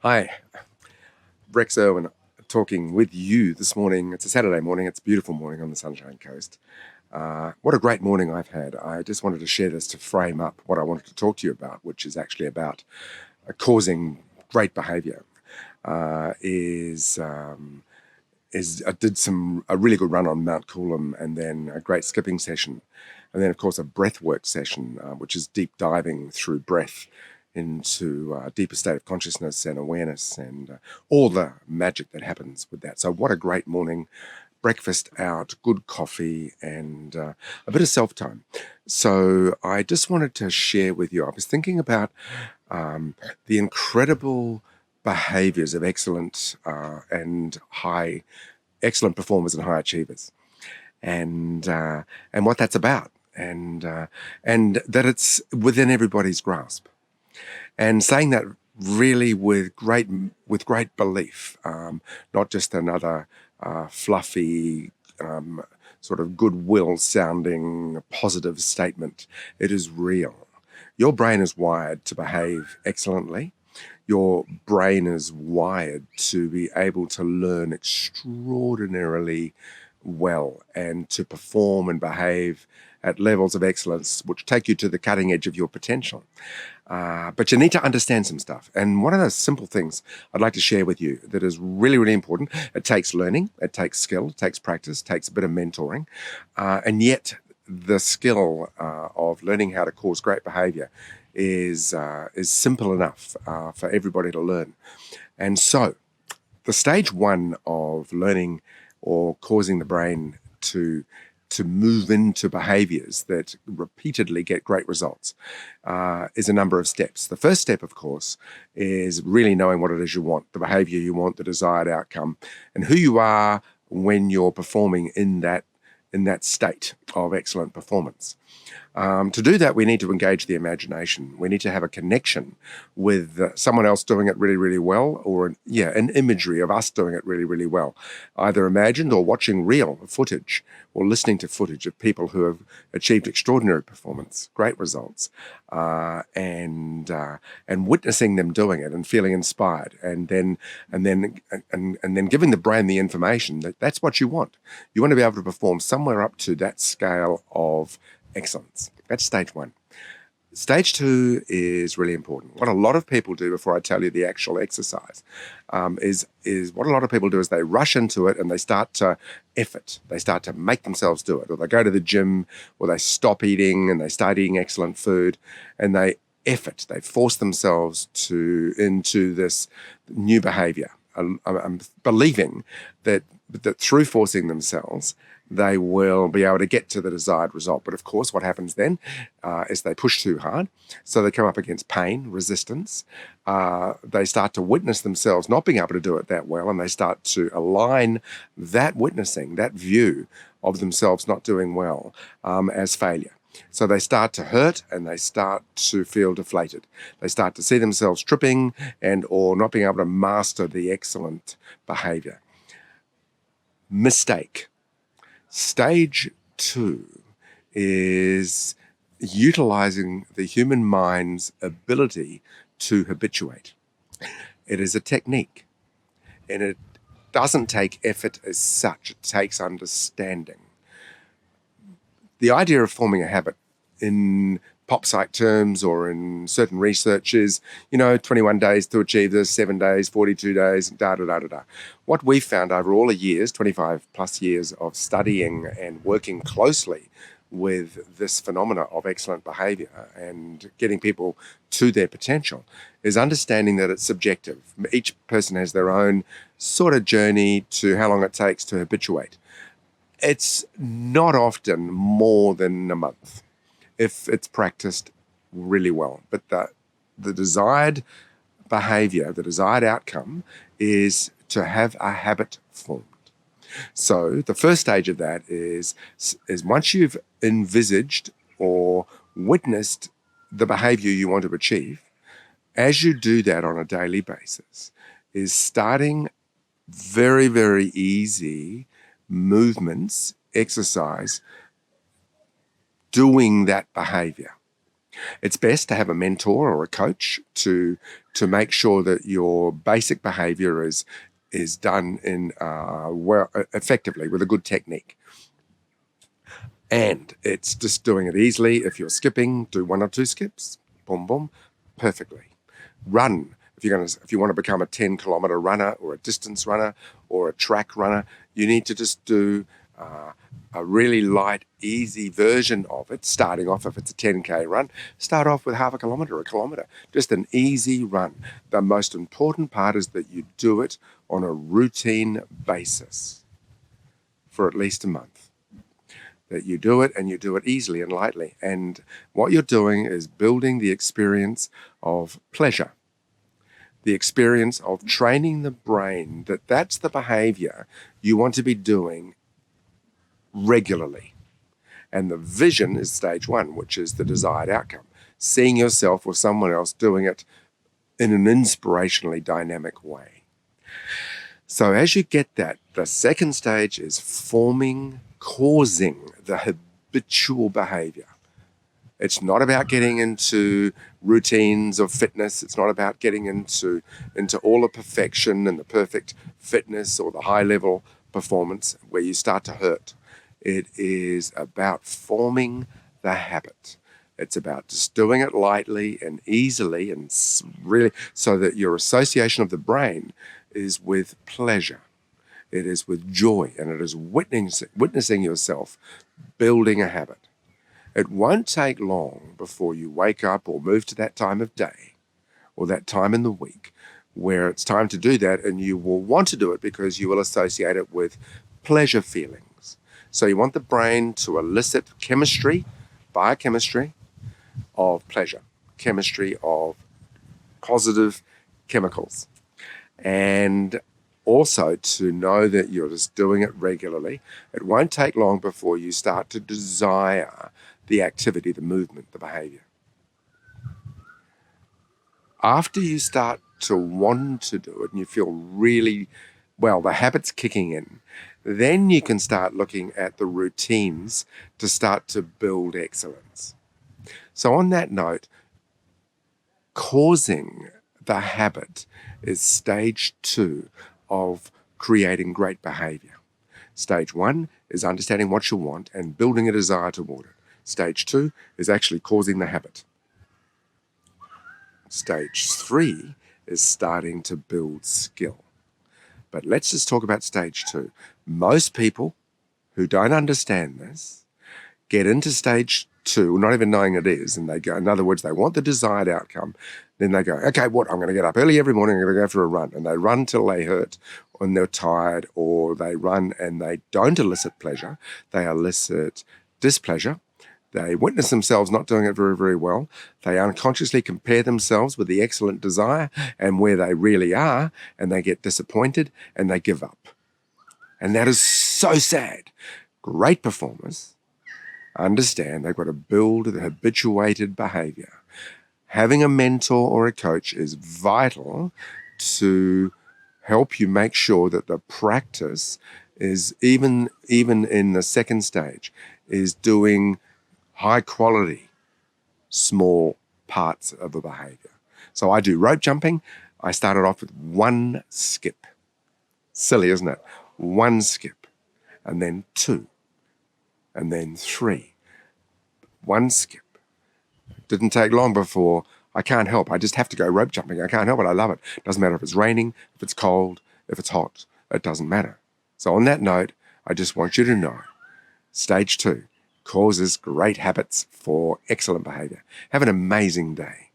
Hi, Rex Irwin talking with you this morning. It's a Saturday morning. It's a beautiful morning on the Sunshine Coast. What a great morning I've had. I just wanted to share this to frame up what I wanted to talk to you about, which is actually about causing great behavior. Uh, is I did a really good run on Mount Coolum, and then a great skipping session, and then of course a breath work session, which is deep diving through breath into a deeper state of consciousness and awareness, and all the magic that happens with that. So what a great morning. Breakfast out, good coffee, and a bit of self time. So I just wanted to share with you. I was thinking about the incredible behaviors of excellent performers and high achievers, and what that's about, and that it's within everybody's grasp. And saying that really with great belief, not just another fluffy sort of goodwill sounding positive statement. It is real. Your brain is wired to behave excellently. Your brain is wired to be able to learn extraordinarily well and to perform and behave at levels of excellence which take you to the cutting edge of your potential. But you need to understand some stuff. And one of those simple things I'd like to share with you that is really, really important. It takes learning, it takes skill, it takes practice, it takes a bit of mentoring. And yet the skill of learning how to cause great behavior is simple enough for everybody to learn. And so the stage one of learning or causing the brain to move into behaviors that repeatedly get great results is a number of steps. The first step, of course, is really knowing what it is you want, the behavior you want, the desired outcome, and who you are when you're performing in that state of excellent performance. To do that, we need to engage the imagination. We need to have a connection with someone else doing it really, really well, or an imagery of us doing it really, really well, either imagined or watching real footage or listening to footage of people who have achieved extraordinary performance, great results, and witnessing them doing it and feeling inspired, and then giving the brain the information that that's what you want. You want to be able to perform somewhere up to that scale of excellence. That's stage one. Stage two is really important. What a lot of people do before I tell you the actual exercise is what a lot of people do is they rush into it and they start to effort. They start to make themselves do it, or they go to the gym, or they stop eating and they start eating excellent food, and they effort. They force themselves into this new behavior. I'm believing that through forcing themselves, they will be able to get to the desired result. But of course, what happens then is they push too hard. So they come up against pain, resistance. They start to witness themselves not being able to do it that well, and they start to align that witnessing, that view of themselves not doing well as failure. So they start to hurt and they start to feel deflated. They start to see themselves tripping or not being able to master the excellent behavior. Mistake. Stage two is utilizing the human mind's ability to habituate. It is a technique, and it doesn't take effort as such. It takes understanding. The idea of forming a habit in pop psych terms or in certain research is, 21 days to achieve this, 7 days, 42 days, da da da da da. What we found over all the years, 25 plus years of studying and working closely with this phenomena of excellent behavior and getting people to their potential, is understanding that it's subjective. Each person has their own sort of journey to how long it takes to habituate. It's not often more than a month if it's practiced really well. But the desired behavior, the desired outcome is to have a habit formed. So the first stage of that is once you've envisaged or witnessed the behavior you want to achieve, as you do that on a daily basis, is starting very, very easy movements, exercise, doing that behavior. It's best to have a mentor or a coach to make sure that your basic behavior is done in well effectively with a good technique. And it's just doing it easily. If you're skipping, do 1 or 2 skips. Boom, boom, perfectly. Run. If you want to become a 10-kilometer runner or a distance runner or a track runner, you need to just do a really light, easy version of it. Starting off, if it's a 10K run, start off with half a kilometer, a kilometer. Just an easy run. The most important part is that you do it on a routine basis for at least a month. That you do it and you do it easily and lightly. And what you're doing is building the experience of pleasure, the experience of training the brain that that's the behavior you want to be doing regularly. And the vision is stage 1, which is the desired outcome. Seeing yourself or someone else doing it in an inspirationally dynamic way. So as you get that, the second stage is causing the habitual behavior. It's not about getting into routines of fitness. It's not about getting into all the perfection and the perfect fitness or the high level performance where you start to hurt. It is about forming the habit. It's about just doing it lightly and easily and really so that your association of the brain is with pleasure. It is with joy, and it is witnessing yourself building a habit. It won't take long before you wake up or move to that time of day or that time in the week where it's time to do that, and you will want to do it because you will associate it with pleasure feelings. So you want the brain to elicit biochemistry of pleasure, chemistry of positive chemicals. And also to know that you're just doing it regularly. It won't take long before you start to desire the activity, the movement, the behavior. After you start to want to do it and you feel really, the habit's kicking in, then you can start looking at the routines to start to build excellence. So on that note, causing the habit is stage 2 of creating great behavior. Stage 1 is understanding what you want and building a desire toward it. Stage 2 is actually causing the habit. Stage 3 is starting to build skill. But let's just talk about stage 2. Most people who don't understand this get into stage 2, not even knowing it is, and they go, in other words, they want the desired outcome. Then they go, okay, I'm going to get up early every morning, I'm going to go for a run. And they run till they hurt and they're tired, or they run and they don't elicit pleasure. They elicit displeasure. They witness themselves not doing it very, very well. They unconsciously compare themselves with the excellent desire and where they really are, and they get disappointed and they give up. And that is so sad. Great performers understand they've got to build the habituated behavior. Having a mentor or a coach is vital to help you make sure that the practice is, even in the second stage, is doing high quality, small parts of a behavior. So I do rope jumping. I started off with 1 skip. Silly, isn't it? 1 skip, and then 2, and then 3. 1 skip. Didn't take long before I can't help. I just have to go rope jumping. I can't help it. I love it. Doesn't matter if it's raining, if it's cold, if it's hot. It doesn't matter. So on that note, I just want you to know, stage 2 causes great habits for excellent behavior. Have an amazing day.